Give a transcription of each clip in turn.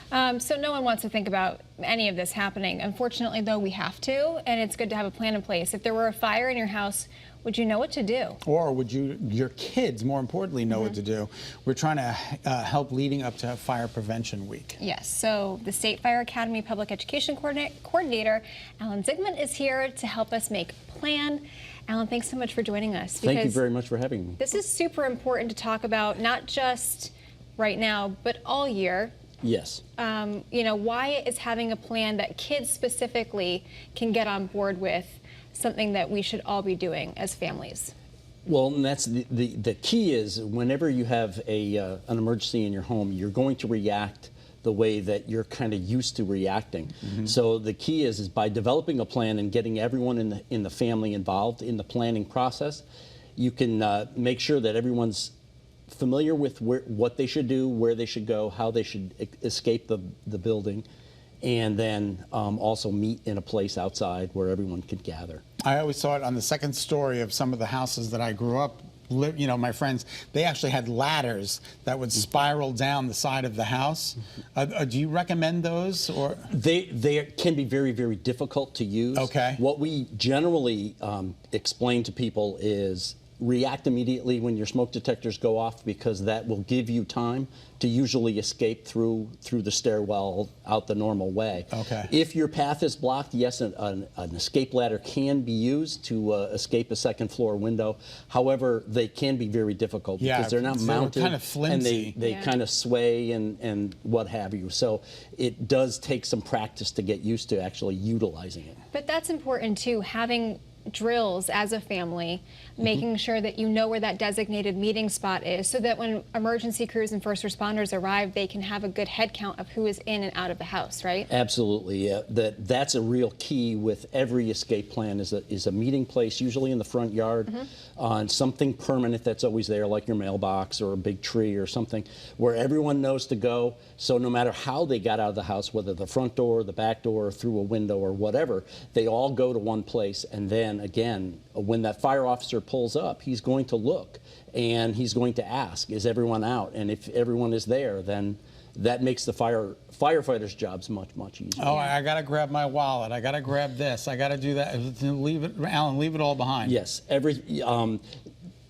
So no one wants to think about any of this happening. Unfortunately, though, we have to, and it's good to have a plan in place. If there were a fire in your house, would you know what to do? Or would your kids, more importantly, know what to do? We're trying to help leading up to Fire Prevention Week. Yes, so the State Fire Academy Public Education Coordinator, Alan Zigmund, is here to help us make a plan. Alan, thanks so much for joining us. Thank you very much for having me. This is super important to talk about, not just right now, but all year. Yes. You know, why is having a plan that kids specifically can get on board with something that we should all be doing as families? Well, and that's the key is whenever you have an emergency in your home, you're going to react the way that you're kind of used to reacting. So the key is by developing a plan and getting everyone in the family involved in the planning process, you can make sure that everyone's familiar with what they should do, where they should go, how they should escape the building, and then also meet in a place outside where everyone could gather. I always saw it on the second story of some of the houses that I grew up. You know, my friends, they actually had ladders that would spiral down the side of the house. Do you recommend those? Or they can be very, very difficult to use. Okay. What we generally explain to people is react immediately when your smoke detectors go off, because that will give you time to usually escape through the stairwell out the normal way. Okay. If your path is blocked, yes, an escape ladder can be used to escape a second floor window. However, they can be very difficult because they're not mounted, kind of flimsy, and they kind of sway and what have you. So it does take some practice to get used to actually utilizing it. But that's important too, having drills as a family, making sure that you know where that designated meeting spot is, so that when emergency crews and first responders arrive, they can have a good head count of who is in and out of the house, right? Absolutely. Yeah. That's a real key with every escape plan is a meeting place, usually in the front yard, on something permanent that's always there, like your mailbox or a big tree or something, where everyone knows to go. So no matter how they got out of the house, whether the front door, the back door, or through a window or whatever, they all go to one place. And then again, when that fire officer pulls up, he's going to look and he's going to ask, is everyone out? And if everyone is there, then that makes the firefighters' jobs much, much easier. Oh, I got to grab my wallet. I got to grab this. I got to do that. Leave it, Alan, leave it all behind. Yes.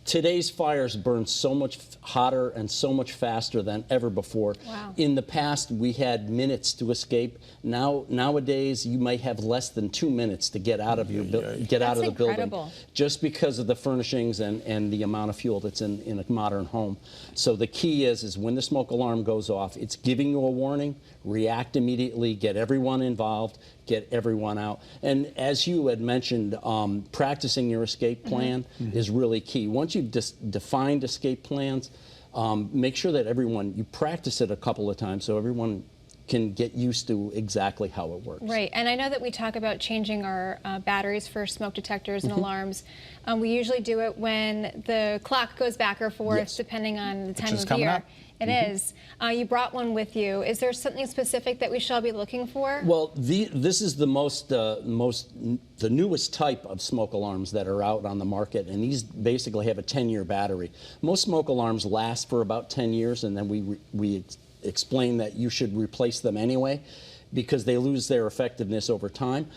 Today's fires burn so much hotter and so much faster than ever before. Wow. In the past, we had minutes to escape. Nowadays, you might have less than 2 minutes to get out of the building, just because of the furnishings and the amount of fuel that's in a modern home. So the key is when the smoke alarm goes off, it's giving you a warning. React immediately. Get everyone involved. Get everyone out. And as you had mentioned, practicing your escape plan is really key. Once you've defined escape plans, make sure that you practice it a couple of times so everyone can get used to exactly how it works. Right, and I know that we talk about changing our batteries for smoke detectors and alarms. We usually do it when the clock goes back or forth, depending on the time of year. It is. You brought one with you. Is there something specific that we shall be looking for? Well, this is the newest type of smoke alarms that are out on the market, and these basically have a 10-year battery. Most smoke alarms last for about 10 years, and then we explain that you should replace them anyway because they lose their effectiveness over time.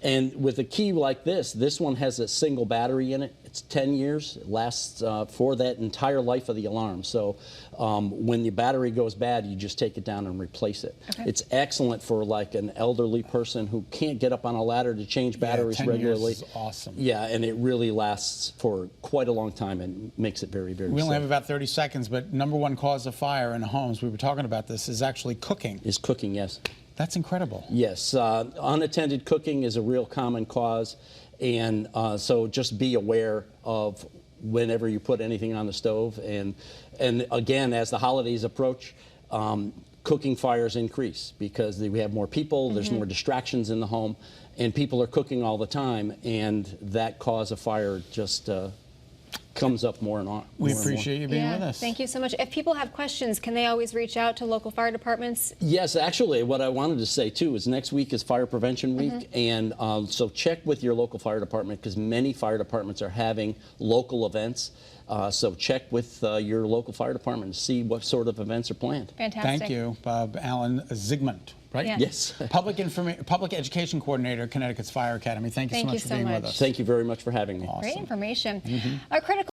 And with a key like this one has a single battery in it. It's 10 years. It lasts for that entire life of the alarm. So when the battery goes bad, you just take it down and replace it. Okay. It's excellent for like an elderly person who can't get up on a ladder to change batteries 10 regularly. Years is awesome. Yeah, and it really lasts for quite a long time and makes it very, very safe. We only have about 30 seconds, but #1 cause of fire in homes, we were talking about this, is actually cooking. Is cooking, yes. That's incredible. Yes, unattended cooking is a real common cause, and so just be aware of whenever you put anything on the stove. And again, as the holidays approach, cooking fires increase because we have more people, there's more distractions in the home, and people are cooking all the time, and that cause of fire just comes up more and more. We appreciate you being with us. Thank you so much. If people have questions, can they always reach out to local fire departments? Yes, actually, what I wanted to say too is next week is Fire Prevention Week, and so check with your local fire department because many fire departments are having local events So check with your local fire department to see what sort of events are planned. Fantastic. Thank you, Alan Zygmunt, right? Yes. Yes. Public Education Coordinator, Connecticut's Fire Academy. Thank you so much for being with us. Thank you very much for having me. Awesome. Great information. A critical